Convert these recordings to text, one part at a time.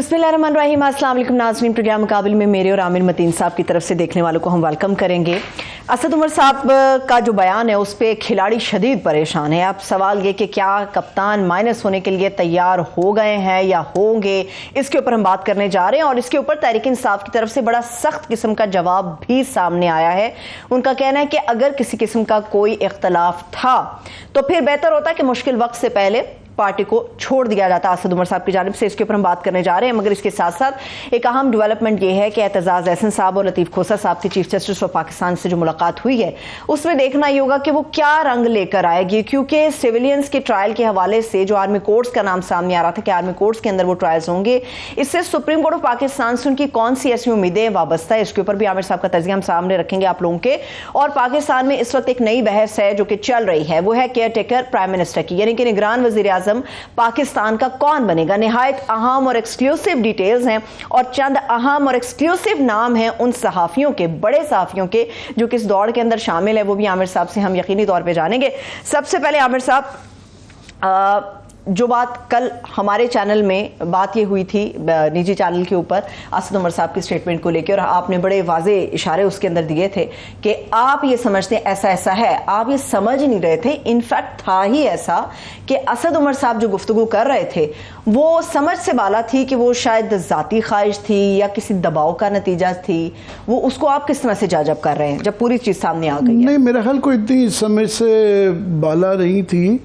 बिस्मिल्लाहिर्रहमानिर्रहीम। अस्सलाम वालेकुम नाज़रीन, प्रोग्राम मुकाबिल में मेरे और आमिर मतीन साहब की तरफ से देखने वालों को हम वेलकम करेंगे। असद उमर साहब का जो बयान है उस पर खिलाड़ी शदीद परेशान है। अब सवाल ये कि क्या कप्तान माइनस होने के लिए तैयार हो गए हैं या होंगे, इसके ऊपर हम बात करने जा रहे हैं। और इसके ऊपर तहरीक इंसाफ की तरफ से बड़ा सख्त किस्म का जवाब भी सामने आया है। उनका कहना है कि अगर किसी किस्म का कोई इख्तलाफ था तो फिर बेहतर होता कि मुश्किल वक्त से पहले पार्टी को छोड़ दिया जाता असद उमर साहब की जानिब से। इसके ऊपर हम बात करने जा रहे हैं, मगर इसके साथ साथ एक अहम डेवलपमेंट यह है कि एतजाज एहसन साहब और लतीफ खोसा साहब की चीफ जस्टिस ऑफ पाकिस्तान से जो मुलाकात हुई है उसमें देखना ये होगा कि वो क्या रंग लेकर आएगी, क्योंकि सिविलियंस के ट्रायल के हवाले से जो आर्मी कोर्ट्स का नाम सामने आ रहा था कि आर्मी कोर्ट्स के अंदर वो ट्रायल्स होंगे, इससे सुप्रीम कोर्ट ऑफ पाकिस्तान से उनकी कौन सी ऐसी उम्मीदें वाबस्ता है, इसके ऊपर भी आमिर साहब का तजिया हम सामने रखेंगे आप लोगों के। और पाकिस्तान में इस वक्त एक नई बहस है जो कि चल रही है, वो है केयर टेकर प्राइम मिनिस्टर की, यानी कि निगरान वजीर आजम पाकिस्तान का कौन बनेगा। निहायत अहम और एक्सक्लूसिव डिटेल्स हैं और चंद अहम और एक्सक्लूसिव नाम हैं उन सहाफियों के, बड़े सहाफियों के जो कि इस दौड़ के अंदर शामिल है, वो भी आमिर साहब से हम यकीनी तौर पे जानेंगे। सबसे पहले आमिर साहब, जो बात कल हमारे चैनल में बात ये हुई थी निजी चैनल के ऊपर असद उमर साहब की स्टेटमेंट को लेकर, और आपने बड़े वाजे इशारे उसके अंदर दिए थे कि आप ये समझते हैं ऐसा ऐसा है, आप ये समझ ही नहीं रहे थे। इनफैक्ट था ही ऐसा कि असद उमर साहब जो गुफ्तगू कर रहे थे वो समझ से बाला थी कि वो शायद जाती ख्वाहिश थी या किसी दबाव का नतीजा थी। वो उसको आप किस तरह से जाजब कर रहे हैं जब पूरी चीज़ सामने आ गई है? नहीं, मेरा ख्याल कोई इतनी समझ से बाला नहीं थी,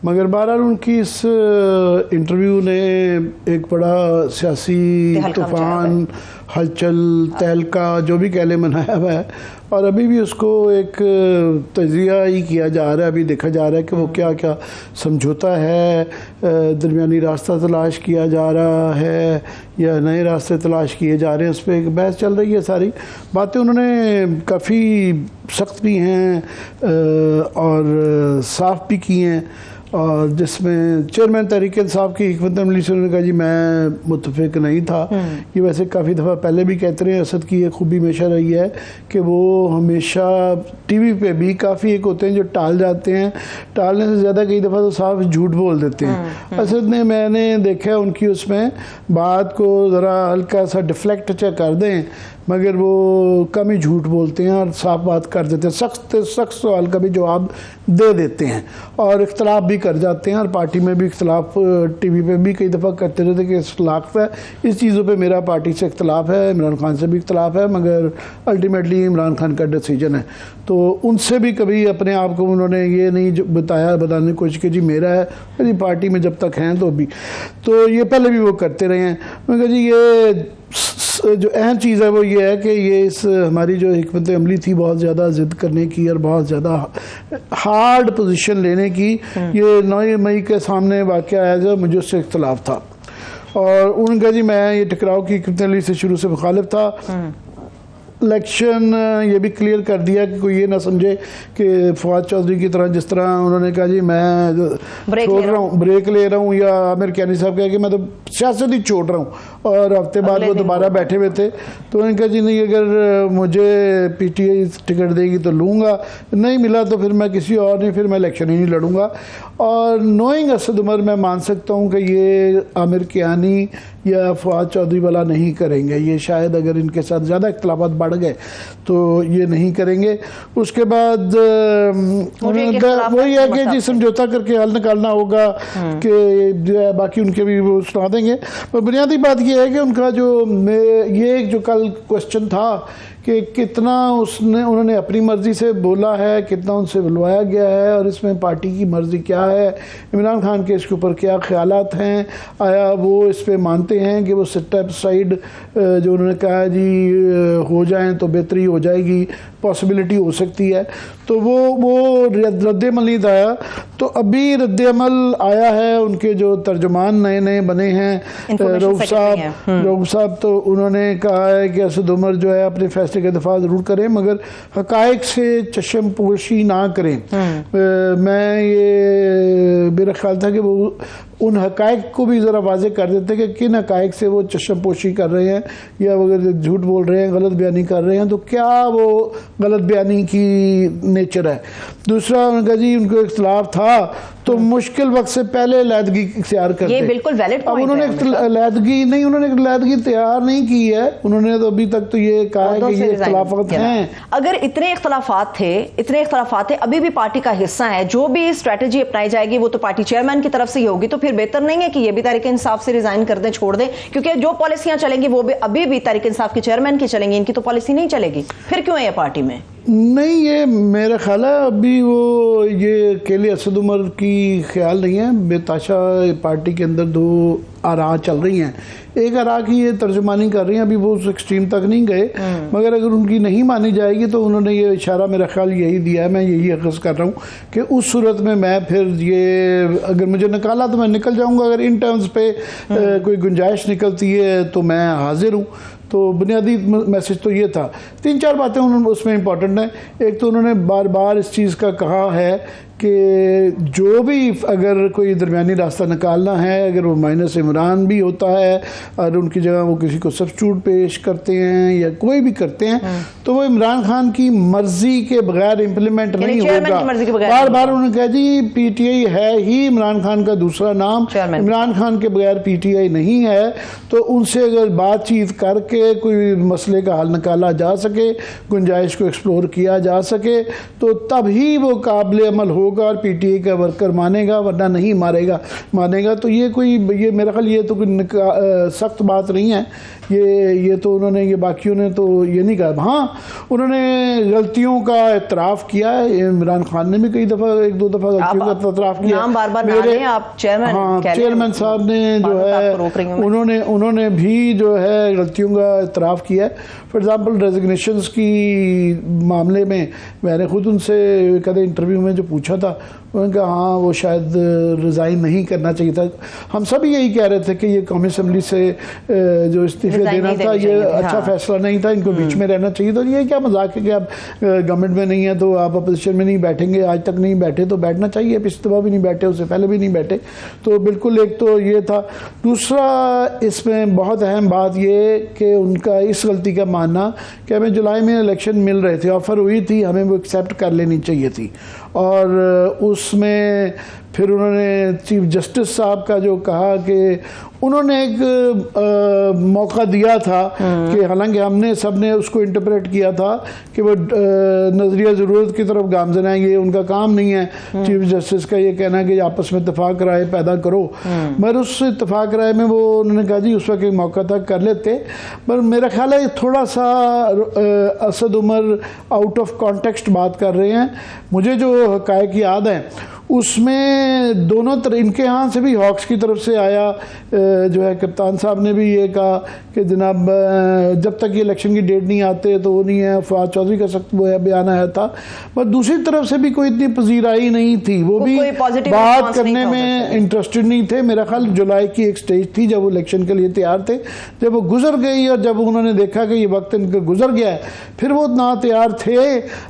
मगर बहरहाल उनकी इस इंटरव्यू ने एक बड़ा सियासी तूफान, हलचल, तहलका जो भी कह ले मनाया हुआ है। और अभी भी उसको एक तजिया ही किया जा रहा है, अभी देखा जा रहा है कि वो क्या क्या समझौता है, दरमियानी रास्ता तलाश किया जा रहा है या नए रास्ते तलाश किए जा रहे हैं, उस पर एक बहस चल रही है। सारी बातें उन्होंने काफ़ी सख्त भी हैं और साफ भी की हैं, और जिसमें चेयरमैन तहरीक इंसाफ की हिकमत अमली से उन्होंने कहा जी मैं मुतफिक नहीं था। ये वैसे काफ़ी दफ़ा पहले भी कहते रहे, असद की ये खूबी हमेशा रही है कि वो हमेशा टीवी पे भी काफ़ी एक होते हैं जो टाल जाते हैं, टालने से ज़्यादा कई दफ़ा तो साफ झूठ बोल देते हैं। असद ने, मैंने देखा है उनकी उसमें बात को ज़रा हल्का सा डिफ्लेक्ट कर दें मगर वो कम ही झूठ बोलते हैं और साफ बात कर देते हैं, सख्त सवाल का भी जवाब दे देते हैं और इख्तलाफ भी कर जाते हैं। और पार्टी में भी इख्तलाफ टीवी पे भी कई दफ़ा करते रहते कि इख्तलाफ है, इस चीज़ों पे मेरा पार्टी से इख्तलाफ है, इमरान खान से भी इख्तलाफ है, मगर अल्टीमेटली इमरान खान का डिसीजन है। तो उनसे भी कभी अपने आप को उन्होंने ये नहीं बताने की कोशिश की जी मेरा है, जी पार्टी में जब तक हैं तो भी, तो ये पहले भी वो करते रहे हैं। मगर जी ये जो अहम चीज़ है वो ये है कि ये इस हमारी जो हिकमत अमली थी बहुत ज़्यादा ज़िद करने की और बहुत ज़्यादा हार्ड पोजीशन लेने की, ये 9 मई के सामने वाक़या आया जब मुझे उससे इख्तलाफ था और उनका जी मैं ये टकराव की हिकमत अमली से शुरू से मुखालिफ था। इलेक्शन ये भी क्लियर कर दिया कि कोई ये ना समझे कि फवाद चौधरी की तरह, जिस तरह उन्होंने कहा जी मैं छोड़ रहा हूँ, ब्रेक ले रहा हूँ, या आमिर कियानी साहब कहा कि मैं तो सियासत ही छोड़ रहा हूँ, और हफ्ते बाद वो दोबारा बैठे हुए थे। तो उन्होंने कहा जी नहीं, अगर मुझे पीटीआई टिकट देगी तो लूँगा, नहीं मिला तो फिर मैं किसी और नहीं, फिर मैं इलेक्शन ही नहीं लड़ूँगा। और नोइंग असद उमर मैं मान सकता हूँ कि ये आमिर कियानी या फवाद चौधरी वाला नहीं करेंगे, ये शायद अगर इनके साथ ज़्यादा इख्तलाफात बढ़ गए तो ये नहीं करेंगे। उसके बाद वही है कि जी समझौता करके हल निकालना होगा कि बाकी उनके भी वो सुना देंगे। पर बुनियादी बात ये है कि उनका जो ये जो कल क्वेश्चन था कि कितना उन्होंने अपनी मर्ज़ी से बोला है, कितना उनसे बुलवाया गया है और इसमें पार्टी की मर्ज़ी क्या है, इमरान खान के इसके ऊपर क्या ख्यालात हैं, आया वो इस पे मानते हैं कि वो स्टेप साइड जो उन्होंने कहा जी हो जाएं तो बेहतरी हो जाएगी, पॉसिबिलिटी हो सकती है, तो वो रद्द-ए-अमल नहीं आया। तो अभी रद्द-ए-अमल आया है, उनके जो तर्जुमान नए नए बने हैं रऊफ साहब, तो उन्होंने कहा है कि असद उमर जो है अपने फैसले का दफा ज़रूर करें मगर हक़ाइक़ से चश्म पोशी ना करें। मैं ये मेरा ख्याल था कि वो उन हकायक को भी ज़रा वाज़े कर देते कि किन हकायक से वो चश्मपोशी कर रहे हैं या अगर झूठ बोल रहे हैं, गलत बयानी कर रहे हैं, तो क्या वो गलत बयानी की नेचर है। दूसरा उनका जी उनको इख्तलाफ था तो मुश्किल वक्त से पहले लैदगी इख्तियार करते। ये बिल्कुल वैलिड अब पॉइंट उन्होंने लैदगी तैयार नहीं की है। उन्होंने तो अभी तक तो ये कहा है कि ये इख्तलाफात हैं। अगर इतने इख्तलाफात थे, अभी भी पार्टी का हिस्सा है, जो भी स्ट्रेटेजी अपनाई जाएगी वो तो पार्टी चेयरमैन की तरफ से ही होगी, तो फिर बेहतर नहीं है कि ये भी तहरीक इंसाफ से रिजाइन कर दें, छोड़ दें? क्योंकि जो पॉलिसियां चलेंगी वो भी अभी भी तहरीक इंसाफ के चेयरमैन की चलेंगी, इनकी तो पॉलिसी नहीं चलेगी। फिर क्यों है ये पार्टी में? नहीं, ये मेरा ख्याल है अभी वो ये अकेले असद उमर की ख्याल नहीं है। बेताशा पार्टी के अंदर दो आरा चल रही हैं। एक आरा की ये तर्जुमानी कर रही हैं, अभी वो उस एक्सट्रीम तक नहीं गए, मगर अगर उनकी नहीं मानी जाएगी तो उन्होंने ये इशारा मेरा ख्याल यही दिया है, मैं यही अखज़ कर रहा हूँ कि उस सूरत में मैं फिर ये अगर मुझे निकाला तो मैं निकल जाऊँगा। अगर इन टर्म्स पे कोई गुंजाइश निकलती है तो मैं हाजिर हूँ। तो बुनियादी मैसेज तो ये था। 3-4 बातें उन्होंने उसमें इम्पॉर्टेंट हैं। एक तो उन्होंने बार बार इस चीज़ का कहा है कि जो भी अगर कोई दरमियानी रास्ता निकालना है, अगर वो माइनस इमरान भी होता है और उनकी जगह वो किसी को सब्स्टिट्यूट पेश करते हैं या कोई भी करते हैं, तो वो इमरान खान की मर्जी के बगैर इम्प्लीमेंट नहीं होगा। बार बार उन्होंने कहा जी पीटीआई है ही इमरान खान का दूसरा नाम, इमरान खान के बगैर पीटीआई नहीं है। तो उनसे अगर बातचीत करके कोई मसले का हल निकाला जा सके, गुंजाइश को एक्सप्लोर किया जा सके, तो तभी वो काबिल अमल होगा और पीटीआई का वर्कर मानेगा, वरना नहीं मानेगा। तो ये मेरा ख्याल ये तो कोई सख्त बात नहीं है। ये तो उन्होंने, ये बाकियों ने तो ये नहीं कहा। हाँ, उन्होंने गलतियों का एतराफ़ किया है। इमरान खान ने भी कई दफ़ा, 1-2 दफ़ा गलतियों का एतराफ़ किया। नाम बार-बार ना लें आप, चेयरमैन साहब ने जो है उन्होंने भी जो है गलतियों का एतराफ़ किया है। फॉर एग्ज़ाम्पल रेजिग्नेशंस की मामले में मैंने खुद उनसे कदे इंटरव्यू में जो पूछा था, उन्होंने कहा हाँ वो शायद रिज़ाइन नहीं करना चाहिए था। हम सब यही कह रहे थे कि ये कौमी असम्बली से जो इस्तीफे देना था ये अच्छा फैसला नहीं था, इनको बीच में रहना चाहिए। तो ये क्या मजाक है कि आप गवर्नमेंट में नहीं है तो आप अपोजिशन में नहीं बैठेंगे, आज तक नहीं बैठे तो बैठना चाहिए। पिछली दफ़ा भी नहीं बैठे, उससे पहले भी नहीं बैठे। तो बिल्कुल एक तो ये था। दूसरा इसमें बहुत अहम बात ये कि उनका इस गलती का मानना कि हमें जुलाई में इलेक्शन मिल रहे थे, ऑफ़र हुई थी, हमें वो एक्सेप्ट कर लेनी चाहिए थी। और उसमें फिर उन्होंने चीफ जस्टिस साहब का जो कहा कि उन्होंने एक मौका दिया था कि हालांकि हमने सबने उसको इंटरप्रेट किया था कि वो नज़रिया ज़रूरत की तरफ गामज़न है, ये उनका काम नहीं है चीफ जस्टिस का ये कहना कि आपस में इत्तेफाक राय पैदा करो। मगर उस इत्तेफाक राय में वो उन्होंने कहा जी उस वक्त एक मौका था कर लेते। पर मेरा ख्याल है थोड़ा सा Asad Umar out of context बात कर रहे हैं। मुझे जो हक़ाइक़ याद हैं उसमें दोनों तरफ, इनके यहाँ से भी हॉक्स की तरफ से आया, जो है कप्तान साहब ने भी ये कहा कि जनाब जब तक ये इलेक्शन की डेट नहीं आते तो वो नहीं है। फवाद चौधरी का सख्त बयान आया था। पर दूसरी तरफ से भी कोई इतनी पजीराई नहीं थी, वो भी बात करने में इंटरेस्टेड नहीं थे। मेरा ख्याल जुलाई की एक स्टेज थी जब वो इलेक्शन के लिए तैयार थे। जब वो गुजर गई और जब उन्होंने देखा कि ये वक्त इनका गुजर गया है, फिर वो ना तैयार थे,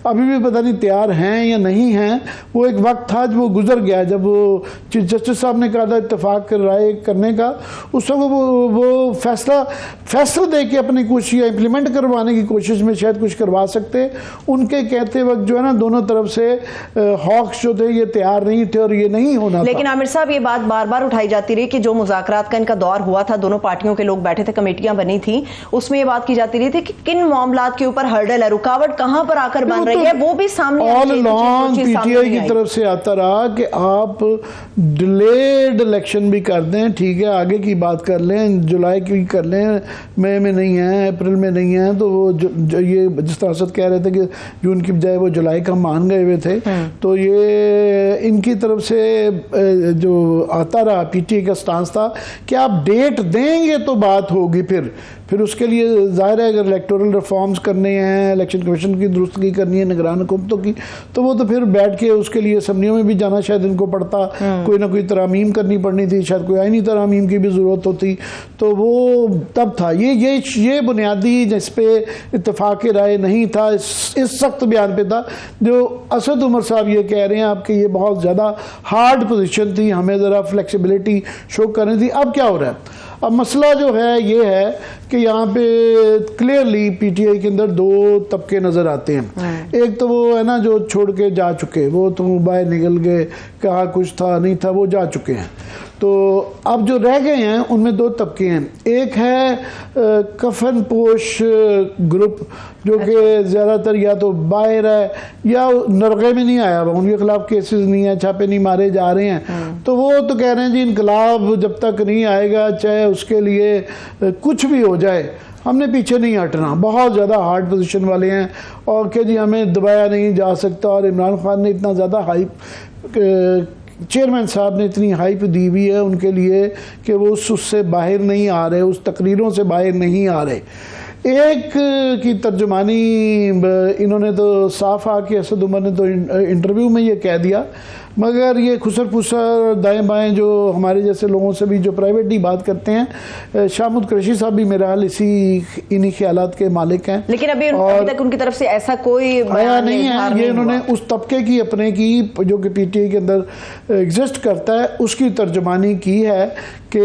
अभी भी पता नहीं तैयार हैं या नहीं हैं। वो एक वक्त था जब गुजर गया, जब वो चीफ जस्टिस साहब ने कहा था इत्तेफाक राय करने का, उस वक्त वो फैसला दे के अपनी कोशिश इंप्लीमेंट करवाने की कोशिश में शायद कुछ करवा सकते। उनके कहते वक्त जो है ना दोनों तरफ से हॉक्स जो थे ये तैयार नहीं थे और ये नहीं होना। लेकिन आमिर साहब ये बात बार बार उठाई जाती रही कि जो मुज़ाकरात का इनका दौर हुआ था, दोनों पार्टियों के लोग बैठे थे, कमेटियां बनी थी, उसमें ये बात की जाती रही थी कि किन मामलात के ऊपर हर्डल है, रुकावट कहां पर आकर बन रही है, वो भी सामने ऑल अलॉन्ग पीटीआई की तरफ से आता रहा कि आप डिलेड इलेक्शन भी कर दें, ठीक है, आगे की बात कर लें, जुलाई की कर लें, मई में नहीं है, अप्रैल में नहीं है। तो वो जो ये जिस तरह से कह रहे थे कि जून की बजाय वो जुलाई का मान गए हुए थे, तो ये इनकी तरफ से जो आता रहा पीटीआई का स्टांस था कि आप डेट देंगे तो बात होगी। फिर उसके लिए ज़ाहिर है अगर इलेक्टोरल रिफॉर्म्स करने हैं, इलेक्शन कमीशन की दुरुस्तगी करनी है, निगरान हुकूमतों की, तो वो तो फिर बैठ के उसके लिए असम्बलियों में भी जाना शायद इनको पड़ता, कोई ना कोई तरामीम करनी पड़नी थी, शायद कोई आईनी तरामीम की भी ज़रूरत होती, तो वो तब था। ये बुनियादी जिस पे इत्तेफाक राय नहीं था, इस सख्त बयान पे था जो असद उमर साहब ये कह रहे हैं आपके, ये बहुत ज़्यादा हार्ड पोजीशन थी, हमें ज़रा फ्लेक्सिबिलिटी शो करनी थी। अब क्या हो रहा है? अब मसला जो है ये है कि यहाँ पे क्लियरली पीटीआई के अंदर दो तबके नज़र आते हैं। एक तो वो है ना जो छोड़ के जा चुके, वो तो बाहर निकल गए, कहा कुछ था नहीं था, वो जा चुके हैं। तो अब जो रह गए हैं उनमें दो तबके हैं। एक है कफन पोश ग्रुप जो कि ज़्यादातर या तो बाहर है या नरगे में नहीं आया, उनके खिलाफ केसेस नहीं है, छापे नहीं मारे जा रहे हैं। तो वो तो कह रहे हैं जी इनकलाब जब तक नहीं आएगा, चाहे उसके लिए कुछ भी हो जाए, हमने पीछे नहीं हटना। बहुत ज़्यादा हार्ड पोजीशन वाले हैं और कि जी हमें दबाया नहीं जा सकता। और इमरान खान ने इतना ज़्यादा हाइप, चेयरमैन साहब ने इतनी हाइप दी हुई है उनके लिए कि वो उससे बाहर नहीं आ रहे, उस तकरीरों से बाहर नहीं आ रहे। एक की तर्जुमानी इन्होंने तो साफ आके असद उमर ने तो इंटरव्यू में ये कह दिया, मगर ये खुसर फुसर दाएं बाएं जो हमारे जैसे लोगों से भी जो प्राइवेटली बात करते हैं, शामुद कुरैशी साहब भी मेरा हाल इन्हीं ख्यालात के मालिक हैं। लेकिन अभी तक उनकी तरफ से ऐसा कोई आया नहीं है। ये इन्होंने उस तबके की अपने की जो कि पीटीआई के अंदर एग्जिस्ट करता है उसकी तर्जुमानी की है कि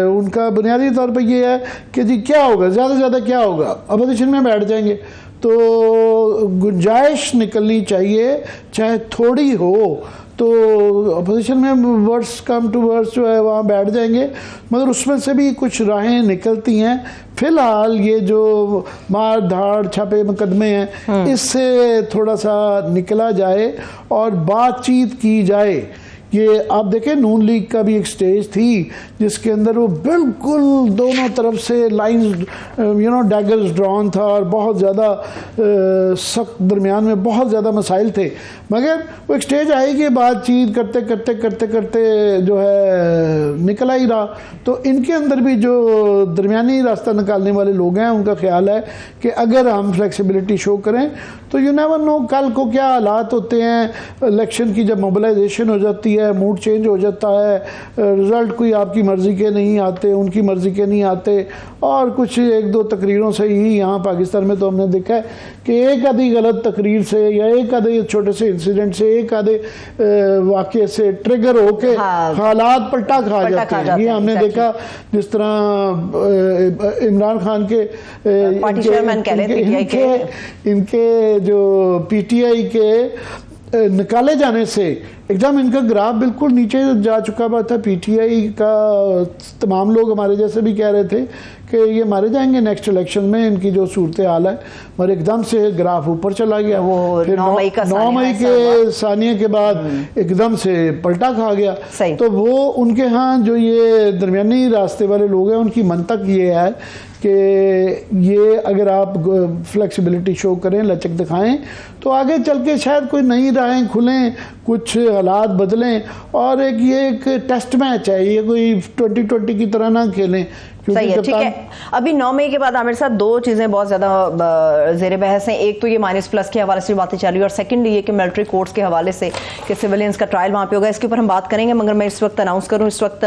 उनका बुनियादी तौर पर ये है कि जी क्या होगा, ज़्यादा से ज़्यादा क्या होगा, अपोजिशन में बैठ जाएंगे। तो गुंजाइश निकलनी चाहिए, चाहे थोड़ी हो, तो अपोजिशन में वर्ड्स कम टू वर्ड्स जो है वहाँ बैठ जाएंगे, मगर उसमें से भी कुछ राहें निकलती हैं। फिलहाल ये जो मार धाड़ छापे मुकदमे हैं इससे थोड़ा सा निकला जाए और बातचीत की जाए। ये आप देखें नून लीग का भी एक स्टेज थी जिसके अंदर वो बिल्कुल दोनों तरफ से लाइंस डैगर्स ड्रॉन था और बहुत ज़्यादा सख्त, दरमियान में बहुत ज़्यादा मसाइल थे, मगर वो एक स्टेज आई कि बातचीत करते करते करते करते जो है निकला ही रहा। तो इनके अंदर भी जो दरमियानी रास्ता निकालने वाले लोग हैं उनका ख्याल है कि अगर हम फ्लेक्सिबिलिटी शो करें तो यू नेवर नो कल को क्या हालात होते हैं। इलेक्शन की जब मोबिलाइजेशन हो जाती है, मूड चेंज हो जाता है, रिज़ल्ट कोई आपकी मर्ज़ी के नहीं आते, उनकी मर्ज़ी के नहीं आते, और कुछ एक दो तकरीरों से ही यहाँ पाकिस्तान में तो हमने देखा है कि एक आधी गलत तकरीर से या एक आधे छोटे से इंसिडेंट से, एक आधे वाक़े से ट्रिगर होके हालात पलटा खा जाते हैं। ये हमने देखा जिस तरह इमरान खान के इनके जो पीटीआई के निकाले जाने से एकदम इनका ग्राफ बिल्कुल नीचे जा चुका हुआ था। पीटीआई का तमाम लोग हमारे जैसे भी कह रहे थे कि ये मारे जाएंगे नेक्स्ट इलेक्शन में, इनकी जो सूरत हाल है, मगर एकदम से ग्राफ ऊपर चला गया। वो फिर 9 मई के सानिया के बाद एकदम से पलटा खा गया। तो वो उनके यहाँ जो ये दरमियानी रास्ते वाले लोग हैं उनकी मंतक ये है कि ये अगर आप फ्लेक्सिबिलिटी शो करें, लचक दिखाएं, तो आगे चल के शायद कोई नई राहें खुलें, कुछ हालात बदलें। और ये एक टेस्ट मैच है, ये कोई 2020 की तरह ना खेलें। सही है, ठीक है। अभी 9 मई के बाद आमिर साहब दो चीज़ें बहुत ज़्यादा जेर बहस हैं। एक तो ये -+ के हवाले से बातें चल रही है और सेकंड ये कि मिलिट्री कोर्ट्स के हवाले से कि सिविलियंस का ट्रायल वहाँ पे होगा। इसके ऊपर हम बात करेंगे, मगर मैं इस वक्त अनाउंस करूँ, इस वक्त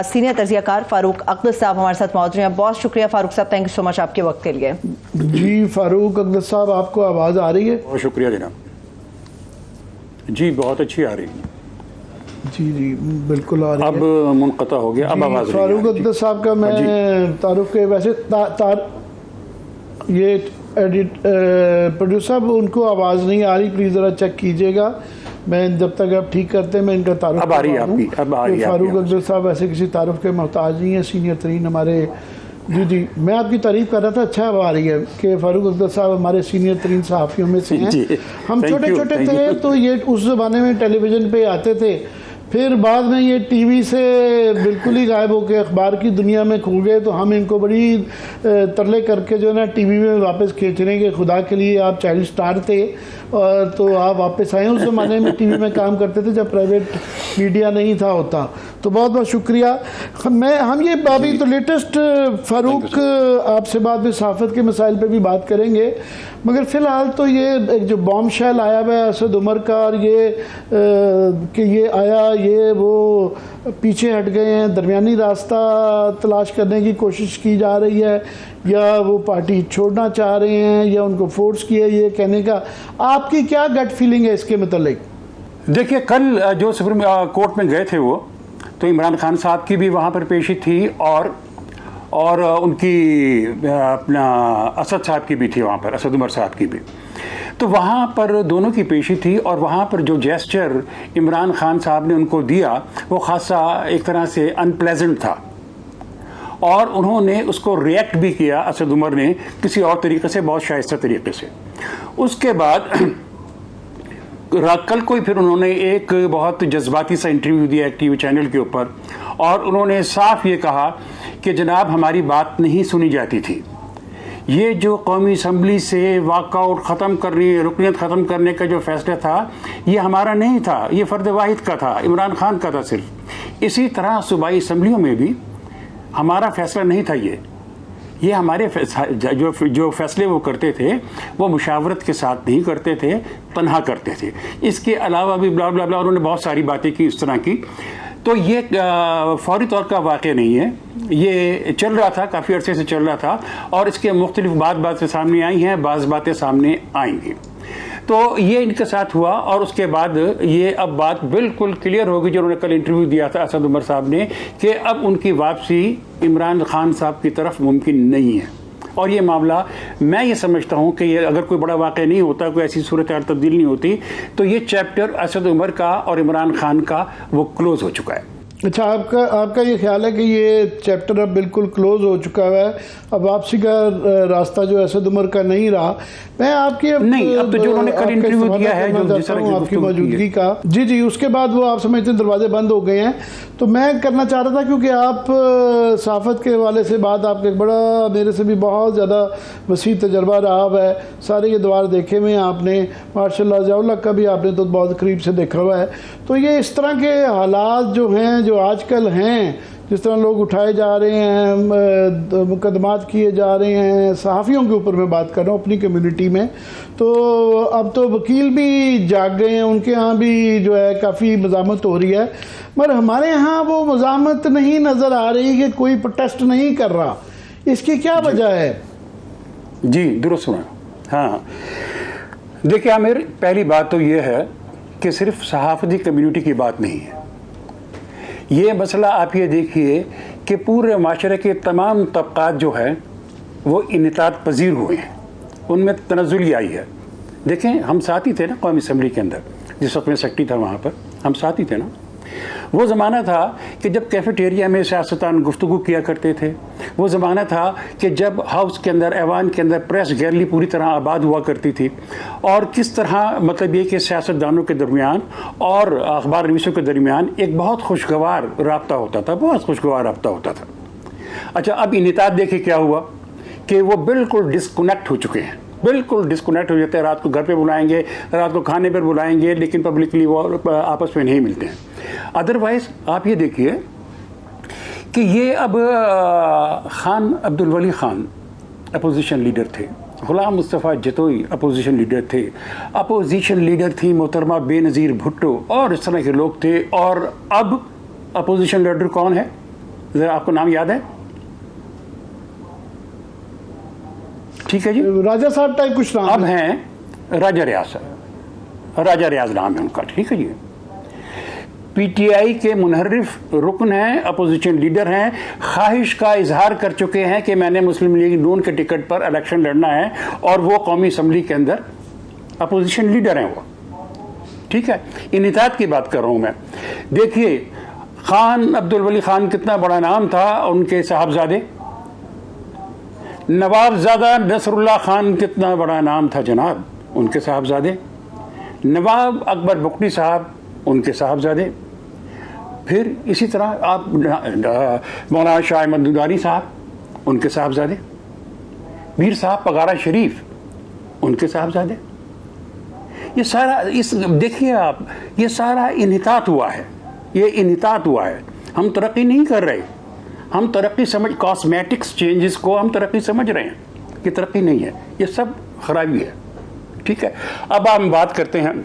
सीनियर तजियाकार फारूक अक़दस साहब हमारे साथ मौजूद हैं। बहुत शुक्रिया फारूक साहब, थैंक यू सो मच आपके वक्त के लिए। जी फारूक अक़दस साहब, आपको आवाज़ आ रही है? बहुत शुक्रिया जनाब जी, बहुत अच्छी आ रही है जी जी बिल्कुल आ रही है। अब मुनक़ता हो गया, अब आवाज़ फारूक अक़दस साहब का मैं तारुफ के वैसे ये एडिट प्रोड्यूसर साहब उनको आवाज़ नहीं आ रही, प्लीज़ ज़रा चेक कीजिएगा। मैं जब तक आप ठीक करते हैं मैं इनका तारुफ अब आ रही है आपकी, अब आ रही है। फारूक अक़दस साहब वैसे किसी तारुफ के मोहताज नहीं है, सीनियर तरीन हमारे। जी जी, मैं आपकी तारीफ कर रहा था, अच्छा आ रही है कि फारूक अक़दस साहब हमारे सीनियर तरीन सहाफ़ियों में से हैं। हम छोटे छोटे थे तो ये उस ज़माने में टेलीविज़न पे आते थे, फिर बाद में ये टीवी से बिल्कुल ही गायब होकर अखबार की दुनिया में खो गए, तो हम इनको बड़ी तरले करके जो है ना टीवी में वापस खींच रहे हैं कि खुदा के लिए आप चाइल्ड स्टार थे और तो आप वापस आए। उस ज़माने में टीवी में काम करते थे जब प्राइवेट मीडिया नहीं था होता। तो बहुत बहुत शुक्रिया। हम ये अभी तो लेटेस्ट फारूक आपसे बाद में सहाफ़त के मसाइल पे भी बात करेंगे, मगर फ़िलहाल तो ये एक जो बॉम्ब शेल आया हुआ है असद उमर का, और ये कि ये आया, ये वो पीछे हट गए हैं, दरमियानी रास्ता तलाश करने की कोशिश की जा रही है, या वो पार्टी छोड़ना चाह रहे हैं, या उनको फोर्स किया ये कहने का, आपकी क्या गट फीलिंग है इसके मतलब? देखिए, कल जो सुप्रीम कोर्ट में गए थे वो, तो इमरान खान साहब की भी वहाँ पर पेशी थी और उनकी अपना असद साहब की भी थी वहाँ पर, असद उमर साहब की भी। तो वहाँ पर दोनों की पेशी थी, और वहाँ पर जो जेस्चर इमरान खान साहब ने उनको दिया वो खासा एक तरह से अनप्लेजेंट था, और उन्होंने उसको रिएक्ट भी किया असद उमर ने किसी और तरीके से, बहुत शाइस्ता तरीके से। उसके बाद कल को फिर उन्होंने एक बहुत जज्बाती सा इंटरव्यू दिया एक टीवी चैनल के ऊपर, और उन्होंने साफ ये कहा कि जनाब हमारी बात नहीं सुनी जाती थी, ये जो कौमी असम्बली से वॉकआउट ख़त्म करने, रुकनीत ख़त्म करने का जो फैसला था ये हमारा नहीं था, ये फ़र्द वाहिद का था, इमरान खान का था सिर्फ। इसी तरह सूबाई असम्बलियों में भी हमारा फैसला नहीं था, ये हमारे जो फैसले वो करते थे वो मुशावरत के साथ नहीं करते थे, तन्हा करते थे। इसके अलावा भी ब्ला ब्ला ब्ला उन्होंने बहुत सारी बातें की इस तरह की। तो ये फौरी तौर का वाक़या नहीं है, ये चल रहा था, काफ़ी अरसे से चल रहा था, और इसके मुख्तलिफ बातें सामने आई हैं, बाज़ बातें सामने आएंगी। तो ये इनके साथ हुआ, और उसके बाद ये अब बात बिल्कुल क्लियर होगी जो उन्होंने कल इंटरव्यू दिया था असद उमर साहब ने, कि अब उनकी वापसी इमरान खान साहब की तरफ मुमकिन नहीं है। और ये मामला मैं ये समझता हूँ कि ये अगर कोई बड़ा वाक़या नहीं होता, कोई ऐसी सूरत हाल तब्दील नहीं होती, तो ये चैप्टर असद उमर का और इमरान खान का वो क्लोज़ हो चुका है। अच्छा, आपका ये ख्याल है कि ये चैप्टर अब बिल्कुल क्लोज हो चुका है, अब वापसी का रास्ता जो असद उमर का नहीं रहा? मैं आपकी अब तो जो उन्होंने कल इंटरव्यू दिया है जो जिस तरह आपकी मौजूदगी का, जी उसके बाद वो आप समझते हैं दरवाजे बंद हो गए हैं। तो मैं करना चाह रहा था, क्योंकि आप सहाफ़त के हवाले से बात आपके बड़ा, मेरे से भी बहुत ज़्यादा वसी तजर्बा रहा हुआ है, सारे ये द्वार देखे हुए हैं आपने, माशाल्लाह ज़ाउल्लाह का भी आपने तो बहुत करीब से देखा हुआ है। तो ये इस तरह के हालात जो हैं, जो आजकल हैं, जिस तरह लोग उठाए जा रहे हैं, मुकदमात किए जा रहे हैं, सहाफ़ियों के ऊपर मैं बात कर रहा हूँ अपनी कम्युनिटी में, तो अब तो वकील भी जाग गए हैं, उनके यहाँ भी जो है काफ़ी मज़ामत हो रही है, मगर हमारे यहाँ वो मज़ामत नहीं नज़र आ रही कि कोई प्रोटेस्ट नहीं कर रहा। इसकी क्या वजह है? जी दुरुस्त सुना। हाँ, देखिए आमिर, पहली बात तो ये है कि सिर्फ सहाफ़ती कम्युनिटी की बात नहीं है ये मसला। आप ये देखिए कि पूरे माशरे के तमाम तबक़ात जो है वो इन्हितात पजीर हुए हैं, उनमें तनज़ुली आई है। देखें, हम साथ ही थे ना कौमी असम्बली के अंदर, जिस वक्त में सेक्रेटरी था वहाँ पर हम साथ ही थे ना। वो ज़माना था कि जब कैफेटेरिया में सियासतदान गुफ्तगू किया करते थे, वो ज़माना था कि जब हाउस के अंदर, ऐवान के अंदर प्रेस गैलरी पूरी तरह आबाद हुआ करती थी, और किस तरह मतलब ये कि सियासतदानों के दरमियान और अखबार नवीसों के दरमियान एक बहुत खुशगवार रब्ता होता था, बहुत खुशगवार रब्ता होता था। अच्छा, अब इन्हितात देखिए क्या हुआ कि वो बिल्कुल डिस्कनेक्ट हो चुके हैं, बिल्कुल डिस्कनेक्ट हो जाते हैं। रात को घर पे बुलाएंगे, रात को खाने पर बुलाएंगे, लेकिन पब्लिकली वो आपस में नहीं मिलते हैं। अदरवाइज़ आप ये देखिए कि ये अब खान अब्दुल वली खान अपोजिशन लीडर थे, गुलाम मुस्तफ़ा जतोई अपोजिशन लीडर थे, अपोजिशन लीडर थी मोहतरमा बेनज़ीर भुट्टो, और इस तरह के लोग थे। और अब अपोजिशन लीडर कौन है, ज़रा आपको नाम याद है? ठीक है जी, राजा साहब टाइप कुछ नाम अब हैं राजा रियाज, राजा रियाज नाम है उनका। ठीक है जी, पीटीआई के मुनहरिफ रुकन हैं, अपोजिशन लीडर हैं, ख्वाहिश का इजहार कर चुके हैं कि मैंने मुस्लिम लीग नून के टिकट पर इलेक्शन लड़ना है, और वो कौमी असम्बली के अंदर अपोजिशन लीडर हैं वो। ठीक है, इन्हितात की बात कर रहा हूँ मैं। देखिए, खान अब्दुल वली खान कितना बड़ा नाम था, उनके साहबजादे नवाबजादा नसरुल्लाह खान कितना बड़ा नाम था जनाब, उनके साहबजादे। नवाब अकबर बुकटी साहब, उनके साहबजादे। फिर इसी तरह आप मौलाना शाह अहमद दुदारी साहब, उनके साहबजादे, मीर साहब पगारा शरीफ, उनके साहबजादे, ये सारा इस देखिए आप, ये सारा इन्हितात हुआ है, ये इन्हितात हुआ है। हम तरक्की नहीं कर रहे, हम तरक्की समझ, कॉस्मेटिक्स चेंजेस को हम तरक्की समझ रहे हैं कि तरक्की नहीं है, ये सब खराबी है। ठीक है, अब हम बात करते हैं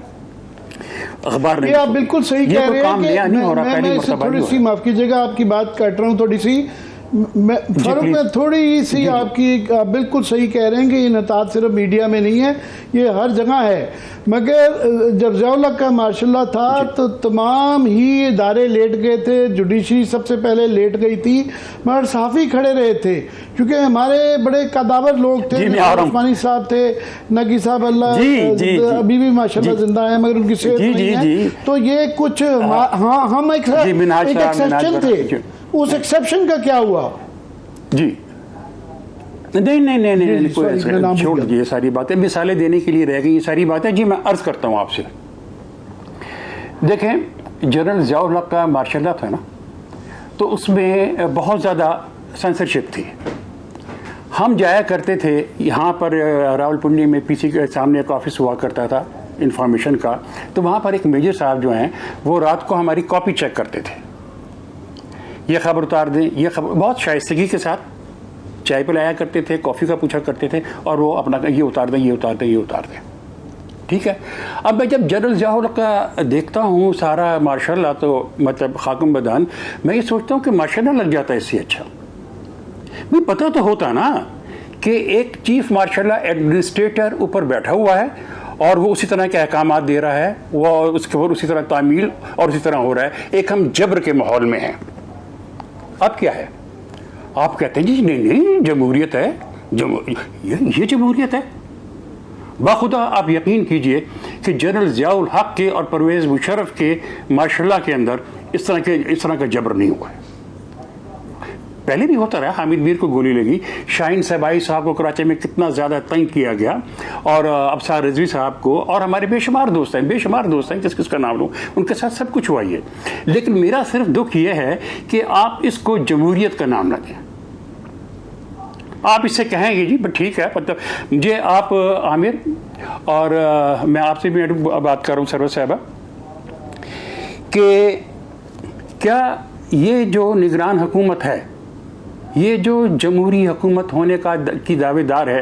अखबार। ये आप बिल्कुल सही कह रहे हैं कि मैं इससे थोड़ी सी, माफ कीजिएगा आपकी बात काट रहा हूँ थोड़ी सी, फारूक में थोड़ी सी आपकी, आप बिल्कुल सही कह रहे हैं कि ये नतात सिर्फ मीडिया में नहीं है, ये हर जगह है। मगर जब ज़ियाउल हक का मार्शल था तो तमाम ही इदारे लेट गए थे, जुडिशरी सबसे पहले लेट गई थी, मगर सहाफ़ी खड़े रहे थे क्योंकि हमारे बड़े कदावर लोग थे। उस्मानी साहब थे, नगी साहब अल्लाह अभी भी माशाल्लाह जिंदा है मगर उनकी सेहत नहीं है। तो ये कुछ हम एक एक्सेप्शन थे, उस एक्सेप्शन का क्या हुआ? जी नहीं, छोड़ दीजिए, सारी बातें मिसालें देने के लिए रह गई ये सारी बातें। जी मैं अर्ज करता हूँ आपसे, देखें जनरल ज़ियाउल हक का मार्शल था ना, तो उसमें बहुत ज़्यादा सेंसरशिप थी। हम जाया करते थे यहाँ पर रावलपिंडी में पीसी के सामने एक ऑफिस हुआ करता था इंफॉर्मेशन का, तो वहाँ पर एक मेजर साहब जो हैं वो रात को हमारी कॉपी चेक करते थे, ये खबर उतार दें, ये खबर, बहुत शाइस्तगी के साथ चाय पिलाया करते थे, कॉफ़ी का पूछा करते थे, और वो अपना ये उतार दें, ये उतार दें, ये उतार दें। ठीक है, अब मैं जब जनरल ज़ियाउल हक का देखता हूँ सारा माशाल्लाह, तो मतलब खाकम बदान, मैं ये सोचता हूँ कि माशाल्लाह लग जाता है इससे अच्छा। मुझे पता तो होता ना कि एक चीफ मार्शल एडमिनिस्ट्रेटर ऊपर बैठा हुआ है और वो उसी तरह के अहकामात दे रहा है, वो उसके ऊपर उसी तरह तामील और उसी तरह हो रहा है। एक हम जबर के माहौल में हैं। अब क्या है, आप कहते हैं जी नहीं जमहूरियत है, ये जमहूरियत है। बाखुदा आप यकीन कीजिए कि जनरल ज़ियाउल हक के और परवेज़ मुशर्रफ के माशाल्लाह के अंदर इस तरह का जबर नहीं हुआ है। पहले भी होता रहा, हामिद मीर को गोली लगी, शाहीन सबाई साहब को कराची में कितना ज़्यादा तंग किया गया, और अबसार रिजवी साहब को, और हमारे बेशुमार दोस्त हैं, किस किस का नाम लूँ, उनके साथ सब कुछ हुआ ही है। लेकिन मेरा सिर्फ दुख ये है कि आप इसको जमहूरियत का नाम न दें। आप इससे कहेंगे जी बट ठीक है, मतलब मुझे आप आमिर, और मैं आपसे भी बात कर रहा हूँ सरवर साहबा, कि क्या ये जो निगरान हुकूमत है, ये जो जमहूरी हुकूमत होने की दावेदार है,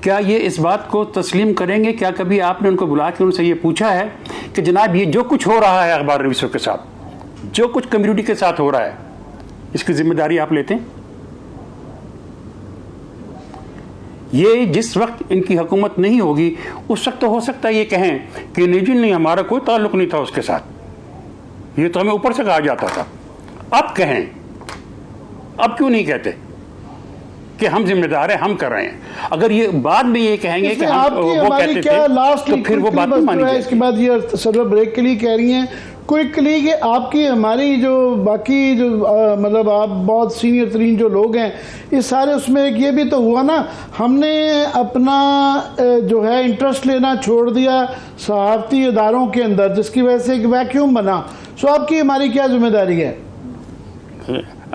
क्या ये इस बात को तस्लीम करेंगे? क्या कभी आपने उनको बुला के उनसे ये पूछा है कि जनाब ये जो कुछ हो रहा है अखबार नवीसों के साथ, जो कुछ कम्युनिटी के साथ हो रहा है, इसकी जिम्मेदारी आप लेते हैं? ये जिस वक्त इनकी हुकूमत नहीं होगी उस वक्त तो हो सकता है ये कहें कि नहीं हमारा कोई ताल्लुक नहीं था उसके साथ, ये तो हमें ऊपर से कहा जाता था। अब कहें, अब क्यों नहीं कहते कि हम जिम्मेदार हैं, हम कर रहे हैं? अगर ये बाद में ये कहेंगे कि हम वो कहते थे तो फिर वो बात नहीं मानी जाएगी। इसके बाद ये सदर ब्रेक के लिए कह रही हैं कोई क्लिक है आपकी, हमारी जो बाकी जो मतलब आप बहुत सीनियर तरीन जो लोग हैं इस सारे उसमें एक ये भी तो हुआ ना, हमने अपना जो है इंटरेस्ट लेना छोड़ दिया सहाफ़ती इदारों के अंदर, जिसकी वजह से एक वैक्यूम बना। सो आपकी हमारी क्या जिम्मेदारी है?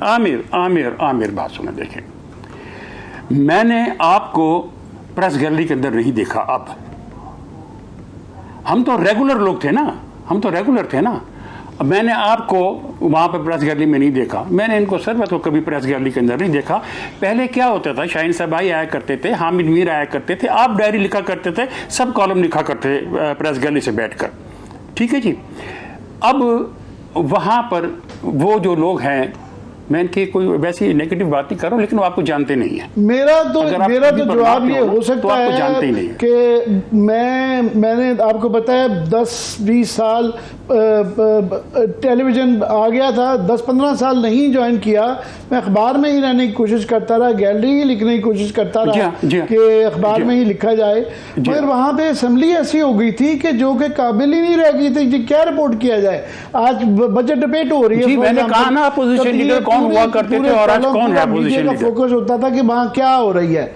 आमिर बात सुने, देखें मैंने आपको प्रेस गैलरी के अंदर नहीं देखा। अब हम तो रेगुलर लोग थे ना, मैंने आपको वहाँ पर प्रेस गैलरी में नहीं देखा, मैंने इनको सरबत को कभी प्रेस गैलरी के अंदर नहीं देखा। पहले क्या होता था, शाहीन सबाई आया करते थे, हामिद मीर आया करते थे, आप डायरी लिखा करते थे, सब कॉलम लिखा करते प्रेस गैलरी से बैठकर, ठीक है जी। अब वहाँ पर वो जो लोग हैं, मैं इनकी कोई वैसी नेगेटिव बात नहीं कर रहा हूँ, लेकिन वो आपको जानते नहीं है। मेरा तो जवाब ये हो सकता है जानते ही नहीं कि मैंने आपको बताया 10-20 साल टेलीविज़न आ गया था, 10-15 साल नहीं ज्वाइन किया, मैं अखबार में ही रहने की कोशिश करता रहा, गैलरी ही लिखने की कोशिश करता रहा कि अखबार में ही लिखा जाए, मगर वहाँ पे असम्बली ऐसी हो गई थी कि जो कि काबिल ही नहीं रह गई थी कि क्या रिपोर्ट किया जाए। आज बजट डिबेट हो रही है, मैंने कहा ना अपोजिशन लीडर कौन हुआ करते थे और आज कौन है अपोजिशन लीडर। फोकस होता था कि वहाँ क्या हो रही है।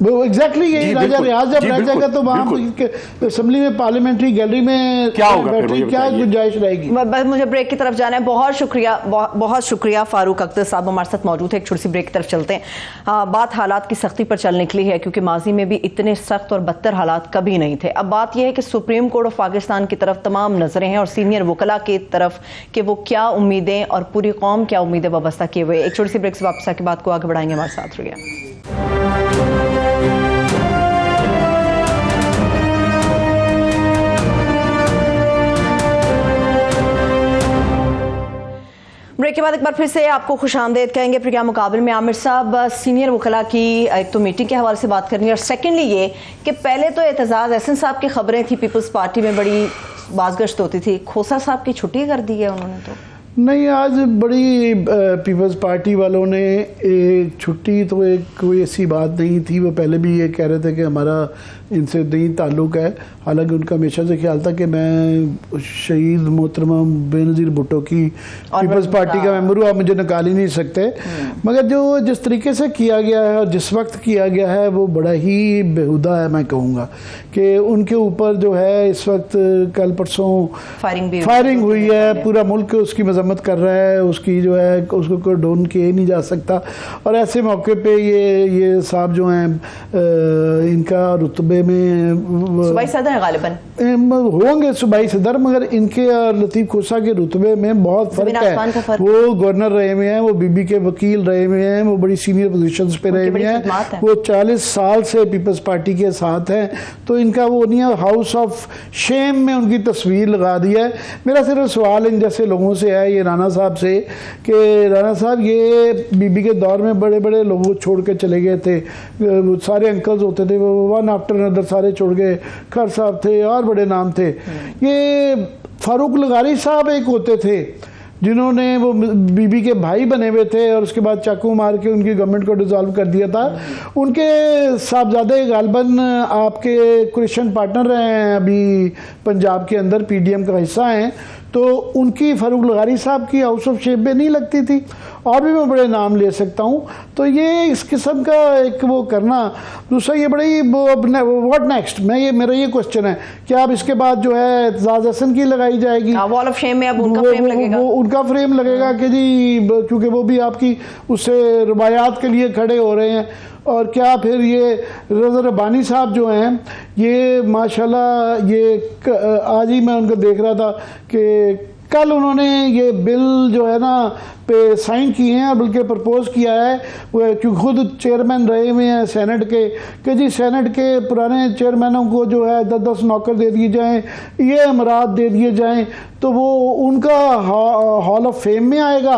वो एग्जैक्टली यही जी, राजा बिल्कुल। रियाज जब जी, रह बिल्कुल, जाएगा तो वहाँ असेंबली में पार्लियामेंट्री गैलरी में क्या होगा फिर, बैटरी मुझे क्या बताइए। गुंजाइश रहेगी। बस मुझे ब्रेक की तरफ जाना है। बहुत शुक्रिया फारूक अख्तर साहब हमारे साथ मौजूद है। एक छोटी सी ब्रेक की तरफ चलते हैं। बात हालात की सख्ती पर चल निकली है, क्योंकि माजी में भी इतने सख्त और बदतर हालात कभी नहीं थे। अब बात यह है कि सुप्रीम कोर्ट ऑफ पाकिस्तान की तरफ तमाम नजरें हैं और सीनियर वकला की तरफ कि वो क्या उम्मीदें और पूरी कौम क्या उम्मीदें वाबस्ता किए हुए। एक छोटी सी ब्रेक से वापस आके बात को आगे बढ़ाएंगे। हमारे साथ रहिए। ब्रेक के बाद एक बार फिर से आपको खुशामदीद कहेंगे प्रोग्राम मुकाबले में। आमिर साहब, सीनियर वकला की एक तो मीटिंग के हवाले से बात करनी है, और सेकेंडली ये कि पहले तो एतजाज़ एहसन साहब की खबरें थी, पीपल्स पार्टी में बड़ी बाज़गश्त होती थी, खोसा साहब की छुट्टी कर दी है उन्होंने। तो नहीं, आज बड़ी पीपल्स पार्टी वालों ने एक छुट्टी तो एक कोई ऐसी बात नहीं थी। वो पहले भी ये कह रहे थे कि हमारा इनसे नहीं ताल्लुक़ है। हालांकि उनका हमेशा से ख्याल था कि मैं शहीद मोहतरमा बेनज़ीर भुट्टो की पीपल्स पार्टी का मेंबर हूँ, आप मुझे निकाल ही नहीं सकते। मगर जो जिस तरीके से किया गया है और जिस वक्त किया गया है वो बड़ा ही बेहुदा है। मैं कहूँगा कि उनके ऊपर जो है इस वक्त कल परसों फायरिंग हुई है, पूरा मुल्क उसकी मजम्मत कर रहा है, उसकी जो है उसको कंडोन किया नहीं जा सकता। और ऐसे मौके पे ये साहब जो हैं इनका रुतबे में सूबाई सदर है गालिबन होंगे सूबाई सदर, मगर इनके और लतीफ़ खोसा के रुतबे में बहुत फ़र्क है। वो गवर्नर रहे हुए हैं, वो बीबी के वकील रहे हुए हैं, वो बड़ी सीनियर पोजीशंस पे रहे हुए हैं, वो 40 साल से पीपल्स पार्टी के साथ हैं। तो इनका वो नहीं है, हाउस ऑफ शेम में उनकी तस्वीर लगा दी है। मेरा सिर्फ सवाल इन जैसे लोगों से है, ये राना साहब से, कि राना साहब ये बीबी के दौर में बड़े बड़े लोगों छोड़ के चले गए थे, सारे अंकल्स होते थे, वो वन आफ्टर अनदर सारे छोड़ गए, खर साहब थे और बड़े नाम थे। ये फारूक लगारी साहब एक होते थे जिन्होंने वो बीबी के भाई बने हुए थे और उसके बाद चाकू मार के उनकी गवर्नमेंट को डिसॉल्व कर दिया था। उनके साहबजादे गालबन आपके क्रिश्चियन पार्टनर रहे हैं, अभी पंजाब के अंदर पीडीएम का हिस्सा हैं। तो उनकी फारूक लगारी साहब की हाउस ऑफ शेप में नहीं लगती थी, और भी मैं बड़े नाम ले सकता हूँ। तो ये इस किस्म का एक वो करना। दूसरा ये बड़ी व्हाट नेक्स्ट, मेरा ये क्वेश्चन है कि अब इसके बाद जो है एतजाज़ हसन की लगाई जाएगी वॉल ऑफ शेम में, अब उनका फ्रेम लगेगा। वो उनका फ्रेम लगेगा कि जी, क्योंकि वो भी आपकी उससे रवायात के लिए खड़े हो रहे हैं। और क्या फिर ये रज़ा रब्बानी साहब जो हैं, ये माशाल्लाह ये आज ही मैं उनको देख रहा था कि कल उन्होंने ये बिल जो है ना पे साइन किए हैं, बल्कि प्रपोज किया है, क्योंकि खुद चेयरमैन रहे हुए हैं सेनेट के, कि जी सेनेट के पुराने चेयरमैनों को जो है 10-10 नौकर दे दिए जाएं, ये अमरात दे दिए जाएं, तो वो उनका हॉल ऑफ फेम में आएगा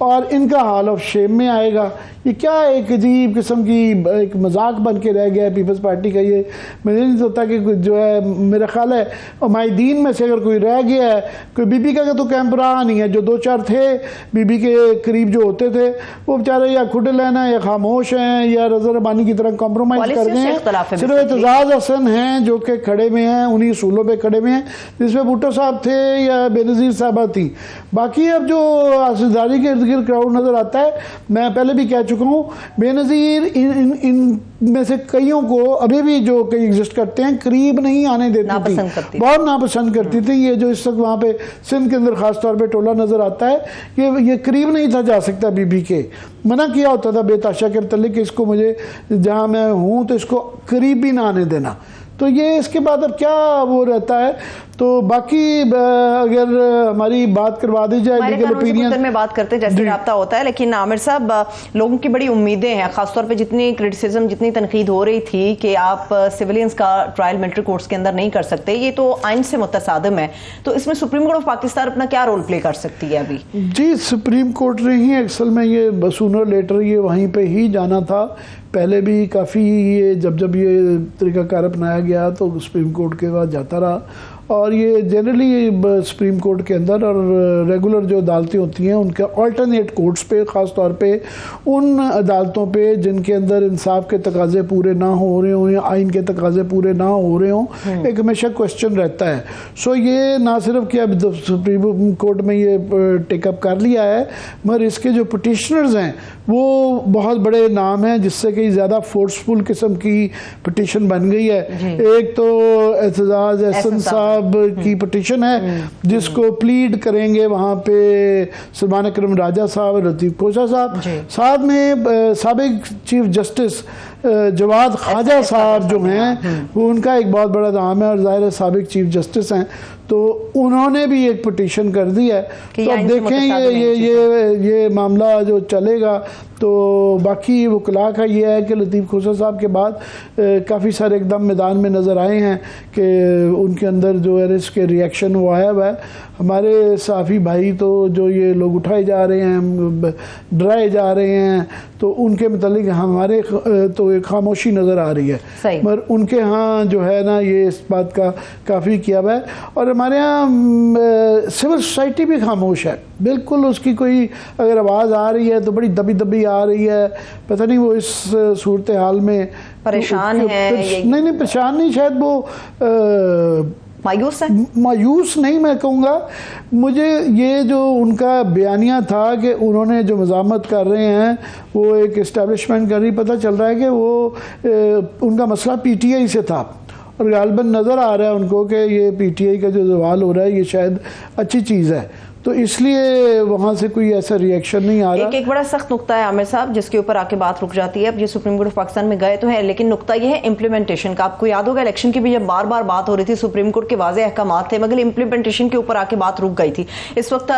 और इनका हॉल ऑफ शेम में आएगा। ये क्या एक अजीब किस्म की एक मजाक बन के रह गया है पीपल्स पार्टी का। ये मुझे नहीं सोचता कि जो है, मेरा ख्याल है माहिदीन में से अगर कोई रह गया है, कोई बीबी का तो कैंप रहा नहीं है। जो 2-4 थे बीबी के करीब जो होते थे, वो बेचारे या खुद लेना या खामोश हैं या रज़ा रब्बानी की तरह कॉम्प्रोमाइज़ कर गए हैं। सिर्फ एतजाज़ हसन हैं जो कि खड़े में हैं, उन्हीं सूलों पर खड़े में हैं जिसमें भुट्टो साहब थे या बेनज़ीर साहबा थी। बाकी अब जो आसिफजादी के इर्द गिर्द क्राउड नज़र आता है, मैं पहले भी कह चुका हूँ, बेनज़ीर इन में से कईयों को अभी भी जो कई एग्जिस्ट करते हैं करीब नहीं आने देती थी, बहुत नापसंद करती थी। ये जो इस वक्त वहाँ पे सिंध के अंदर खास तौर पे टोला नज़र आता है, ये करीब नहीं था जा सकता बीबी के। मना किया होता था बेताशा के मतलब कि इसको मुझे जहाँ मैं हूँ तो इसको करीब भी ना आने देना। तो ये इसके बाद अब क्या वो रहता है। तो बाकी अगर हमारी बात करवा दी जाए लीगल ओपिनियन में बात करते हैं जैसे राब्ता होता है, लेकिन आमिर साहब लोगों की बड़ी उम्मीदें हैं, खासतौर पे जितनी क्रिटिसिज्म जितनी तनकीद हो रही थी कि आप सिविलियंस का ट्रायल मिलिट्री कोर्ट्स के अंदर नहीं कर सकते, ये तो आइन से मुतसादिम है। तो इसमें सुप्रीम कोर्ट ऑफ पाकिस्तान अपना क्या रोल प्ले कर सकती है अभी? जी, सुप्रीम कोर्ट ने ही असल में ये सूनर लेटर ये वहीं पे ही जाना था। पहले भी काफ़ी ये जब ये तरीक़ाकार अपनाया गया तो सुप्रीम कोर्ट के बाद जाता रहा। और ये जनरली सुप्रीम कोर्ट के अंदर और रेगुलर जो अदालतें होती हैं उनके अल्टरनेट कोर्ट्स पे, ख़ास तौर पे उन अदालतों पे जिनके अंदर इंसाफ के तकाजे पूरे ना हो रहे हों या आइन के तकाजे पूरे ना हो रहे हों, एक हमेशा क्वेश्चन रहता है। सो ये ना सिर्फ कि अब सुप्रीम कोर्ट में ये टेकअप कर लिया है, मगर इसके जो पिटिशनर्स हैं वो बहुत बड़े नाम हैं जिससे कि ज़्यादा फोर्सफुल किस्म की पिटिशन बन गई है। एक तो एतजाज एहसन साहब की पिटिशन है जिसको प्लीड करेंगे वहाँ पे सलमान अकरम राजा साहब, लतीफ़ खोसा साहब, साथ में साबिक चीफ जस्टिस जवाद ख्वाजा साहब जो हैं वो उनका एक बहुत बड़ा नाम है और ज़ाहिर है साबिक चीफ जस्टिस हैं, तो उन्होंने भी एक पिटीशन कर दी है। तो अब देखें ये मामला जो चलेगा। तो बाकी वकला का ये है कि लतीफ़ खोसा साहब के बाद काफ़ी सारे एकदम मैदान में नज़र आए हैं कि उनके अंदर जो है इसके रिएक्शन वो आया हुआ है। हमारे साफ़ी भाई तो जो ये लोग उठाए जा रहे हैं, डराए जा रहे हैं, तो उनके मतलब हमारे तो एक खामोशी नज़र आ रही है, मगर उनके यहाँ जो है ना ये इस बात का काफ़ी किया हुआ है। और हमारे यहाँ सिविल सोसाइटी भी खामोश है, बिल्कुल उसकी कोई अगर आवाज़ आ रही है तो बड़ी दबी दबी आ रही है। पता नहीं वो इस सूरत हाल में परेशान है। नहीं परेशान नहीं, शायद वो मायूस है। मायूस नहीं मैं कहूँगा, मुझे ये जो उनका बयानिया था कि उन्होंने जो मज़ामत कर रहे हैं वो एक इस्टेब्लिशमेंट कर रही, पता चल रहा है कि वो उनका मसला पीटीआई से था और गालबन नज़र आ रहा है उनको कि ये पीटीआई का जो सवाल हो रहा है ये शायद अच्छी चीज़ है, तो इसलिए वहाँ से कोई ऐसा रिएक्शन नहीं आ रहा। एक बड़ा सख्त नुक्ता है आमिर साहब जिसके ऊपर आके बात रुक जाती है। अब ये सुप्रीम कोर्ट ऑफ पाकिस्तान में गए तो है, लेकिन नुक्ता ये है इम्प्लीमेंटेशन का। आपको याद होगा इलेक्शन की भी जब बार बार बात हो रही थी, सुप्रीम कोर्ट के वाज़ेह अहकाम थे, मगर इम्प्लीमेंटेशन के ऊपर आके बात रुक गई थी। इस वक्त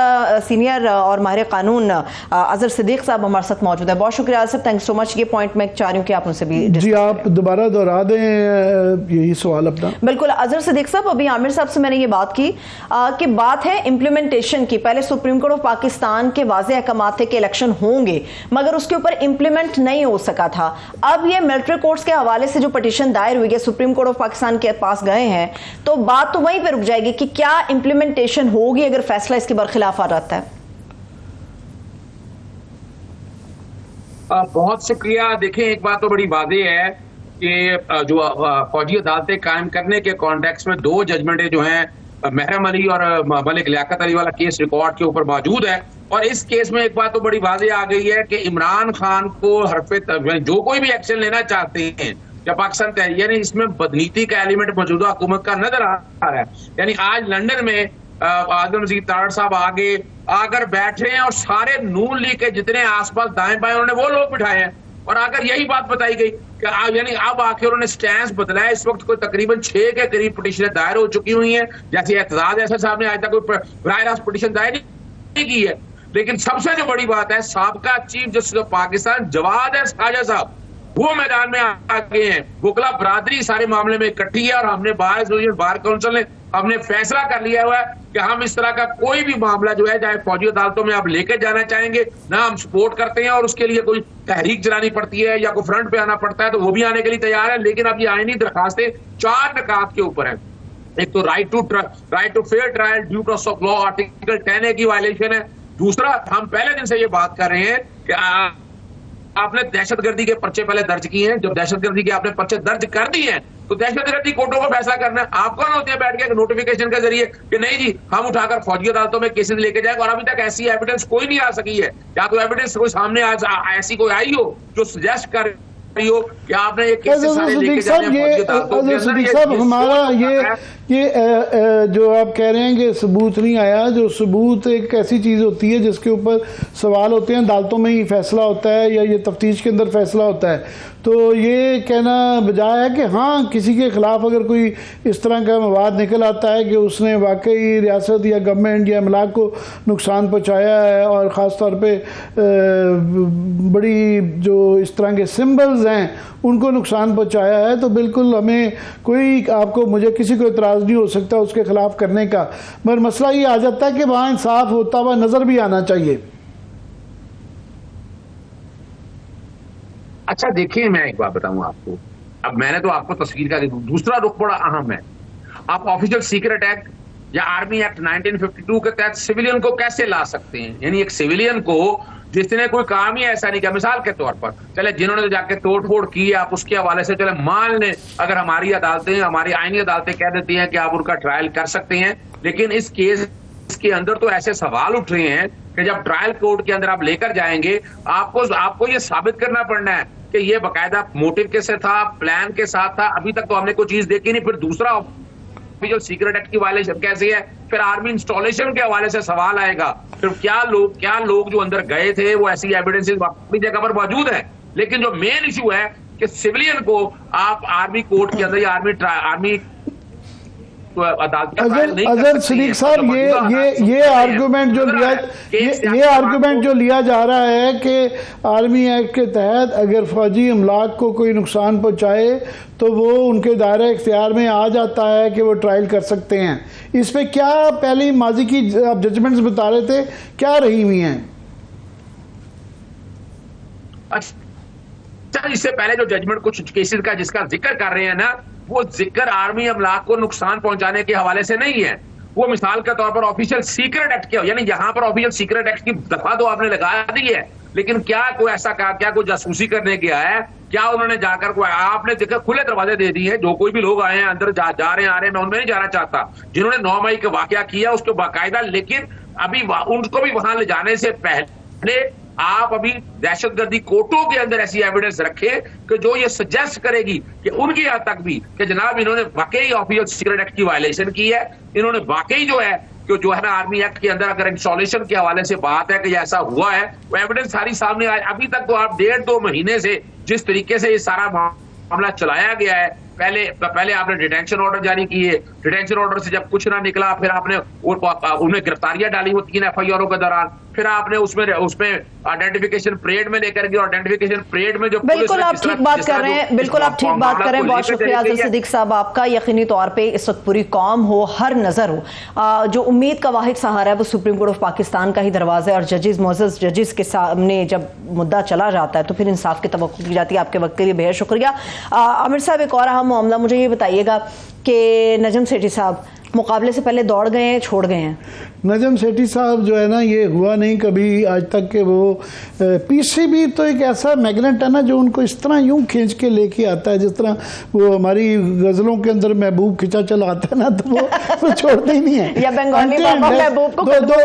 सीनियर और माहिर कानून अजहर सिद्दीक साहब हमारे साथ मौजूद है। बहुत शुक्रिया सर, थैंक्स सो मच। ये पॉइंट मैं चाह रही हूँ कि आप उनसे भी जी आप दोबारा दोहरा दें यही सवाल अपना। बिल्कुल अजहर सिद्दीक साहब, अभी आमिर साहब से मैंने ये बात की कि बात है इम्प्लीमेंटेशन की। पहले सुप्रीम कोर्ट ऑफ पाकिस्तान के वाज़ेह अहकाम थे कि इलेक्शन होंगे, मगर उसके ऊपर इंप्लीमेंट नहीं हो सका था। अब ये मिलिट्री कोर्ट्स के हवाले से जो पिटीशन दायर हुई है, सुप्रीम कोर्ट ऑफ पाकिस्तान के पास गए हैं, तो बात तो वहीं पे रुक जाएगी कि क्या इंप्लीमेंटेशन होगी अगर फैसला इसके बरखिलाफ आ जाता है। बहुत शुक्रिया। देखें, एक बात तो बड़ी वाज़ेह है कि जो फौजी अदालतें कायम करने के कॉन्टेक्स्ट में दो जजमेंटें जो हैं महरम अली और मलिक लियाकत अली वाला केस रिकॉर्ड के ऊपर मौजूद है। और इस केस में एक बात तो बड़ी वाज़ेह आ गई है कि इमरान खान को हरफे जो कोई भी एक्शन लेना चाहते हैं या पाकिस्तान तहरीक, यानी इसमें बदनीति का एलिमेंट मौजूदा हुकूमत का नजर आ रहा है। यानी आज लंदन में आजम मजीद तारड़ साहब आगे आकर बैठे हैं और सारे नून लीग के जितने आसपास दाएं बाएं उन्होंने वो लोग बिठाए हैं, और आकर यही बात बताई गई कि यानी अब आखिर उन्होंने स्टैंस बदला है। इस वक्त कोई तकरीबन 6 के करीब पिटीशनें दायर हो चुकी हुई हैं, जैसे एतजाज एहसन साहब ने आज तक कोई बराह रास्त पिटीशन दायर नहीं की है। लेकिन सबसे जो बड़ी बात है, साबका chief justice of Pakistan Jawwad Ahsan Khawaja साहब वो मैदान में आ गए हैं। वकला बरादरी सारे मामले में इकट्ठी है और हमने बार काउंसिल ने हमने फैसला कर लिया हुआ है कि हम इस तरह का कोई भी मामला जो है चाहे फौजी अदालतों में आप लेके जाना चाहेंगे ना, हम सपोर्ट करते हैं और उसके लिए कोई तहरीक चलानी पड़ती है या कोई फ्रंट पे आना पड़ता है तो वो भी आने के लिए तैयार है। लेकिन अब ये आईनी दरखास्तें 4 निकात के ऊपर है। एक तो right to fair trial, due process of law, article 10A की वायलेशन है। दूसरा, हम पहले दिन से ये बात कर रहे हैं कि आपने दहशतगर्दी के पर्चे पहले दर्ज किए हैं। जब दहशतगर्दी के आपने पर्चे दर्ज कर दिए हैं तो दहशतगर्दी कोर्टों को फैसला करना है। आप कौन होते हैं बैठ के नोटिफिकेशन के जरिए कि नहीं जी हम उठाकर फौजी अदालतों में केसेस लेके जाएंगे, और अभी तक ऐसी एविडेंस कोई नहीं आ सकी है, या तो एविडेंस कोई सामने ऐसी कोई आई हो जो सजेस्ट कर रही हो कि आपने ये केसेस सारे लेके जाने हैं फौजी अदालतों के अंदर। हमारा ये जो आप कह रहे हैं कि सबूत नहीं आया, जो सबूत एक ऐसी चीज़ होती है जिसके ऊपर सवाल होते हैं, अदालतों में ही फैसला होता है या ये तफ्तीश के अंदर फैसला होता है। तो ये कहना बजाय है कि हाँ किसी के ख़िलाफ़ अगर कोई इस तरह का मवाद निकल आता है कि उसने वाकई रियासत या गवर्नमेंट या अमलाक को नुकसान पहुँचाया है और ख़ास तौर पे बड़ी जो इस तरह के सिंबल्स हैं उनको नुकसान पहुँचाया है, तो बिल्कुल हमें कोई आपको मुझे किसी को इतराज़ नहीं हो सकता उसके ख़िलाफ़ करने का। मगर मसला ये आ जाता है कि वहाँ इंसाफ होता हुआ नज़र भी आना चाहिए। अच्छा देखिए, मैं एक बात बताऊं आपको, अब मैंने तो आपको तस्वीर का दूसरा रुख बड़ा अहम है। आप ऑफिशियल सीक्रेट एक्ट या आर्मी एक्ट 1952 के तहत सिविलियन को कैसे ला सकते हैं? यानी एक सिविलियन को जिसने कोई काम ही ऐसा नहीं किया, मिसाल के तौर पर चले जिन्होंने तो जाके तोड़ फोड़ की है, आप उसके हवाले से चले मान लें अगर हमारी अदालतें हमारी आईनी अदालतें कह देती हैं कि आप उनका ट्रायल कर सकते हैं, लेकिन इस केस जिसके अंदर तो ऐसे सवाल उठ रहे हैं कि जब ट्रायल कोर्ट के अंदर आप लेकर जाएंगे, आपको ये साबित करना पड़ना है कि ये बाकायदा मोटिव कैसे था, प्लान के साथ था। अभी तक तो हमने कोई चीज देखी नहीं। फिर दूसरा ऑफिशियल सीक्रेट एक्ट की वायलेशन कैसे है, फिर आर्मी इंस्टॉलेशन के हवाले से सवाल आएगा। फिर क्या लोग जो अंदर गए थे वो ऐसी एविडेंसेस अपनी जगह पर मौजूद है। लेकिन जो मेन इशू है कि सिविलियन को आप आर्मी कोर्ट के अंदर या आर्मी अजहर सिद्दीक साहब, ये आर्गुमेंट जो लिया जा रहा है कि आर्मी एक्ट के तहत अगर फौजी अमलाक को कोई नुकसान पहुंचाए तो वो उनके दायरे इख्तियार में आ जाता है कि वो ट्रायल कर सकते हैं। इस पे क्या पहली माजी की आप जजमेंट्स बता रहे थे, क्या रही हुई हैं? अच्छा, इससे पहले जो जजमेंट कुछ केसेस का जिसका जिक्र कर रहे हैं ना, वो जिक्र आर्मी अमलाक को नुकसान पहुंचाने के हवाले से नहीं है। वो मिसाल के तौर पर ऑफिशियल सीक्रेट एक्ट के, यानी यहां पर ऑफिशियल सीक्रेट एक्ट की दफा तो आपने लगा दी है, लेकिन क्या कोई ऐसा कहा, क्या कोई जासूसी करने गया है, क्या उन्होंने जाकर कोई, आपने देखा खुले दरवाजे दे दिए हैं। जो कोई भी लोग आए हैं अंदर जा रहे हैं आ रहे हैं, मैं उनमें नहीं जाना चाहता। जिन्होंने 9 मई का वाकया किया उसको बाकायदा, लेकिन अभी उनको भी वहां ले जाने से पहले आप अभी दहशतगर्दी कोर्टों के अंदर ऐसी एविडेंस रखें कि जो ये सजेस्ट करेगी कि उनकी हद तक भी कि जनाब इन्होंने वाकई ऑफिशियल सीक्रेट एक्ट की वायलेशन की है, इन्होंने वाकई जो है ना आर्मी एक्ट के अंदर अगर इंस्टॉलेशन के हवाले से बात है कि ऐसा हुआ है, वो एविडेंस सारी सामने आए। अभी तक तो आप 1.5-2 महीने से जिस तरीके से ये सारा मामला चलाया गया है, पहले आपने डिटेंशन ऑर्डर जारी किए, डिटेंशन ऑर्डर से जब कुछ ना निकला फिर आपने उन्हें गिरफ्तारियां डाली वो 3 FIR के दौरान, फिर आपने उसमें आइडेंटिफिकेशन परेड में लेकर गए, आइडेंटिफिकेशन परेड में जो बिल्कुल आप ठीक बात कर रहे हैं, बिल्कुल आप ठीक बात कर रहे हैं। बहुत शुक्रिया अजहर सिद्दीक साहब आपका। यकीनी तौर पे इस वक्त पूरी कौम हो, हर नजर हो, जो उम्मीद का वाहिद सहारा है वो सुप्रीम कोर्ट ऑफ पाकिस्तान का ही दरवाजा है। और जजेस, मोअज़्ज़ज़ जजेस के सामने जब मुद्दा चला जाता है तो फिर इंसाफ की तवक्कुल की जाती है। आपके वक्त के लिए बेहद शुक्रिया। आमिर साहब, एक और अहम मामला, मुझे ये बताइएगा कि नजम सेठी साहब मुकाबले से पहले दौड़ गए हैं, छोड़ गए हैं? नजम सेठी साहब जो है ना, ये हुआ नहीं कभी आज तक कि वो पीसीबी तो एक ऐसा मैग्नेट है ना जो उनको इस तरह यूं खींच के लेके आता है, जिस तरह वो हमारी गजलों के अंदर महबूब खिंचा चला आता है ना, तो वो छोड़ते ही नहीं है। या बंगाली बाबा महबूब को दो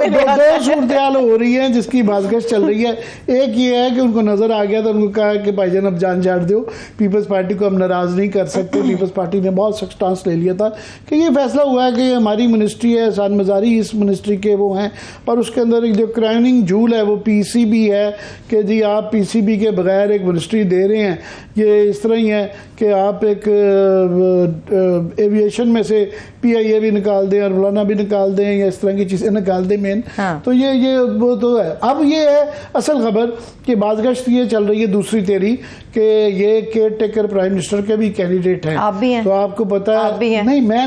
सूरत हो रही है जिसकी बाजगश चल रही है। एक ये है कि उनको नजर आ गया तो उनको कहा कि भाईजान अब जान झाड़ दो, पीपल्स पार्टी को हम नाराज नहीं कर सकते। पीपल्स पार्टी ने बहुत सख्त स्टांस ले लिया था कि ये फैसला हुआ है कि हमारी मिनिस्ट्री है, एहसान मज़ारी इस मिनिस्ट्री के वो हैं, और उसके अंदर एक जो क्राउनिंग जूल है वो पीसीबी है कि जी आप पीसीबी के बगैर एक मिनिस्ट्री दे रहे हैं। ये इस तरह ही है कि आप एक एविएशन में से PIA भी निकाल दें और मौलाना भी निकाल दें या इस तरह की चीज़ें निकाल दें मेन। हाँ। तो ये वो तो है। अब ये है असल खबर कि बाज़गश्त ये चल रही है दूसरी तेरी कि ये केयर टेकर प्राइम मिनिस्टर के भी कैंडिडेट हैं। आप भी हैं? तो आपको पता आप भी है? हैं? नहीं, मैं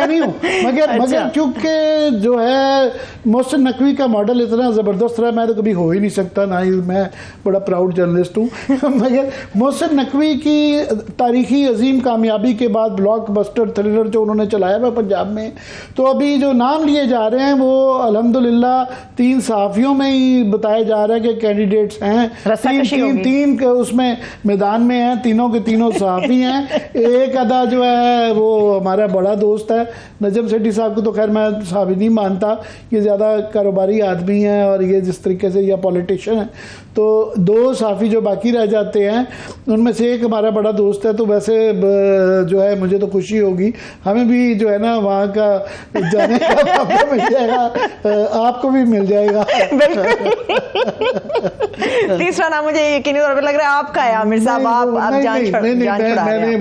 नहीं हूँ मगर चूंकि जो है मोहसिन नकवी का मॉडल इतना ज़बरदस्त रहा, मैं तो कभी हो ही नहीं सकता, ना ही मैं बड़ा प्राउड जर्नलिस्ट हूँ मगर मोहसिन नकवी की तारीखी अजीम कामयाबी के बाद ब्लॉकबस्टर थ्रिलर जो उन्होंने चलाया हुआ पंजाब में, तो अभी जो नाम लिए जा रहे हैं वो अल्हम्दुलिल्लाह 3 सहाफ़ियों में ही बताया जा रहा है कि कैंडिडेट्स हैं। तीन उसमें मैदान में हैं, तीनों के तीनों सहाफ़ी हैं। एक अदा जो है वो हमारा बड़ा दोस्त है नजम सेठी साहब को, तो खैर मैं साहब नहीं मानता, ये ज़्यादा कारोबारी आदमी हैं और ये जिस तरीके से या पॉलिटिशियन है। तो 2 साफ़ी जो बाकी रह जाते हैं उनमें से एक हमारा बड़ा दोस्त है। तो वैसे जो है मुझे तो खुशी होगी, हमें भी जो है ना वहाँ का जाने का मौका मिल जाएगा, आपको भी मिल जाएगा। तीसरा नाम मुझे यकीनी तौर पे लग रहा है आपका है आमिर साहब। आप जान छुड़ा मैंने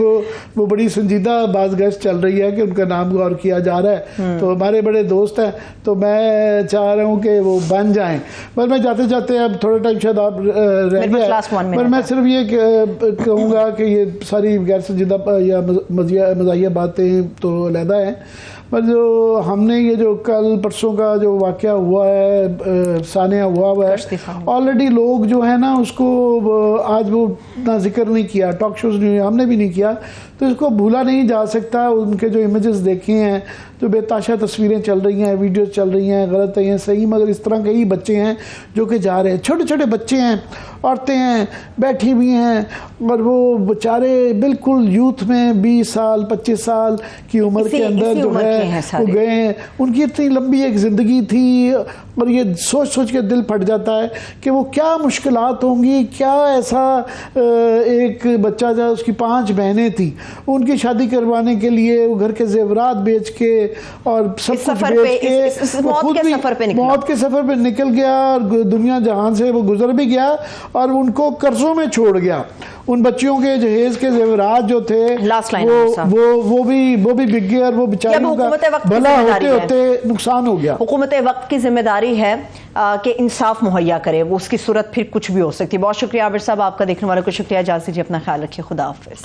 वो बड़ी संजीदा बाज़गश्त चल रही है कि उनका नाम गौर किया जा रहा है, तो हमारे बड़े दोस्त हैं, तो मैं चाह रहा हूँ कि वो बन जाएं। पर मैं जाते जाते अब थोड़ा टाइम शायद आप रह गया, पर मैं सिर्फ ये कहूँगा कि ये सारी गैर संजीदा या मज़ाहिया बातें तो अलहदा हैं, पर जो हमने ये जो कल परसों का जो वाक़या हुआ है, सानिया हुआ है, ऑलरेडी लोग जो है ना उसको आज वो ना जिक्र नहीं किया, टॉक शोज नहीं, हमने भी नहीं किया, तो इसको भूला नहीं जा सकता। उनके जो इमेजेस देखे हैं, जो बेताशा तस्वीरें चल रही हैं, वीडियोस चल रही हैं, गलत हैं सही, मगर इस तरह के ही बच्चे हैं जो कि जा रहे हैं, छोटे छोटे बच्चे हैं, औरतें हैं बैठी हुई हैं, और वो बेचारे बिल्कुल यूथ में 20 साल 25 साल की उम्र के अंदर जो है है, वो गए हैं, उनकी इतनी लंबी एक ज़िंदगी थी, और ये सोच सोच के दिल फट जाता है कि वो क्या मुश्किलात होंगी, क्या ऐसा एक बच्चा जो उसकी 5 बहनें थी, उनकी शादी करवाने के लिए वो घर के जेवरात बेच के और सब कुछ बेच के मौत के सफ़र पे निकल गया, और दुनिया जहां से वो गुजर भी गया और उनको कर्जों में छोड़ गया। उन बच्चियों के जहेज के जेवरात जो थे वो भी बिक गए, और वो बेचारियों का भला होते होते नुकसान हो गया। हुकूमत वक्त की जिम्मेदारी है कि इंसाफ मुहैया करे, वो उसकी सूरत फिर कुछ भी हो सकती है। बहुत शुक्रिया आबिर साहब, आपका देखने वालों को शुक्रिया। इजाज़त दीजिए, अपना ख्याल रखिए, खुदा हाफिज़।